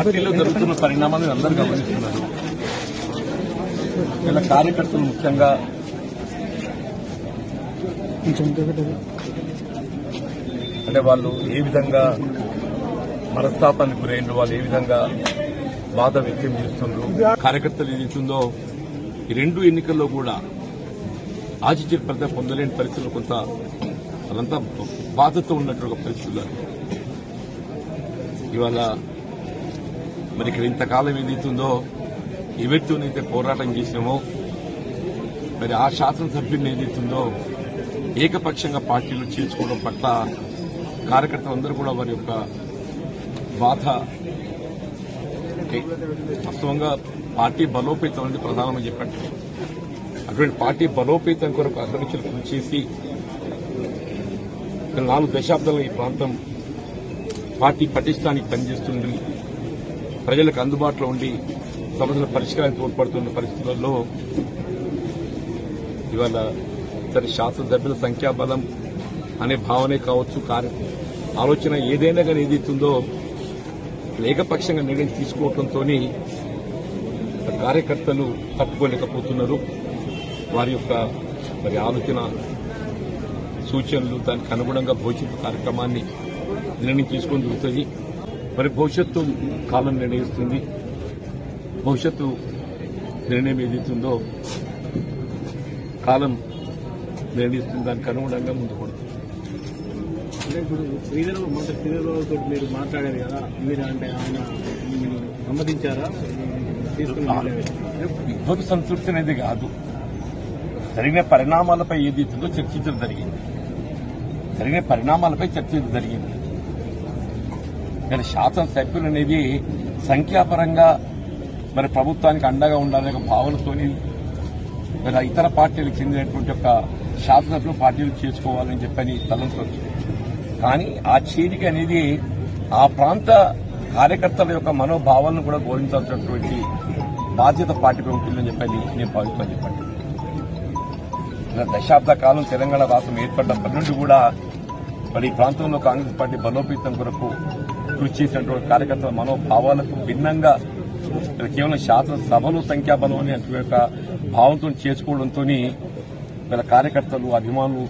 పార్టీలో జరుగుతున్న పరిణామాలను అందరూ గమనిస్తున్నారు. ఇలా కార్యకర్తలు ముఖ్యంగా అంటే వాళ్ళు ఏ విధంగా మనస్తాపానికి గురైండ్రు, వాళ్ళు ఏ విధంగా బాధ వ్యక్తం చేస్తున్నారు. కార్యకర్తలు ఏదైతుందో ఈ రెండు ఎన్నికల్లో కూడా ఆశించిన ఫలితం పొందలేని పరిస్థితులు కొంత వాళ్ళంతా బాధతో ఉన్నటువంటి పరిస్థితులు. ఇవాళ మరి ఇక్కడ ఇంతకాలం ఏదైతుందో ఎవరితోనైతే పోరాటం చేసినామో మరి ఆ శాసనసభ్యుని ఏదైతుందో ఏకపక్షంగా పార్టీలు చేర్చుకోవడం పట్ల కార్యకర్తలందరూ కూడా వారి యొక్క బాధ వాస్తవంగా పార్టీ బలోపేతం అనేది ప్రధానమని చెప్పండి. అటువంటి పార్టీ బలోపేతం కొరకు అగ్రమించలు కృషి చేసి 4 దశాబ్దాలుగా ఈ ప్రాంతం పార్టీ పటిష్టానికి పనిచేస్తుంది, ప్రజలకు అందుబాటులో ఉండి సమస్యల పరిష్కారానికి తోడ్పడుతున్న పరిస్థితుల్లో ఇవాళ సరే శాసనసభ్యుల సంఖ్యాబలం అనే భావనే కావచ్చు, ఆలోచన ఏదైనా కానీ ఏదైతుందో ఏకపక్షంగా నిర్ణయం తీసుకోవడంతో కార్యకర్తలు తట్టుకోలేకపోతున్నారు. వారి యొక్క మరి ఆలోచన సూచనలు దానికి అనుగుణంగా భవిష్యత్తు కార్యక్రమాన్ని నిర్ణయం తీసుకొని జరుగుతుంది. మరి భవిష్యత్తు కాలం నిర్ణయిస్తుంది. భవిష్యత్తు నిర్ణయం ఏదైతుందో కాలం నిర్ణయిస్తుంది, దానికి అనుగుణంగా ముందు పడుతుంది. అంటే ఇప్పుడు మంత్రి శ్రీధర్బాబుతో మీరు మాట్లాడారు కదా, మీరు అంటే ఆయన సమ్మతించారా? విద్వత్ సంతృప్తి అనేది కాదు, జరిగిన పరిణామాలపై ఏదైతుందో చర్చించడం జరిగింది. జరిగిన పరిణామాలపై చర్చించడం జరిగింది. కానీ శాసనసభ్యులు అనేది సంఖ్యాపరంగా మరి ప్రభుత్వానికి అండగా ఉండాలనే భావనతోని మరి ఇతర పార్టీలకు చెందినటువంటి ఒక శాసనసభ్యులు పార్టీలు చేసుకోవాలని చెప్పని తలంచవచ్చు. కానీ ఆ చేరిక అనేది ఆ ప్రాంత కార్యకర్తల యొక్క మనోభావాలను కూడా గౌరవించాల్సినటువంటి బాధ్యత పార్టీపై ఉంటుందని చెప్పని నేను భావిస్తాను. చెప్పండి, దశాబ్ద కాలం తెలంగాణ రాష్ట్రం ఏర్పడినప్పటి నుండి కూడా మరి ఈ ప్రాంతంలో కాంగ్రెస్ పార్టీ బలోపేతం కొరకు కృషి చేసినటువంటి కార్యకర్తల మనోభావాలకు భిన్నంగా కేవలం శాసనసభలో సంఖ్యాబలం అనే యొక్క భావంతో చేసుకోవడంతో వీళ్ళ కార్యకర్తలు అభిమానులు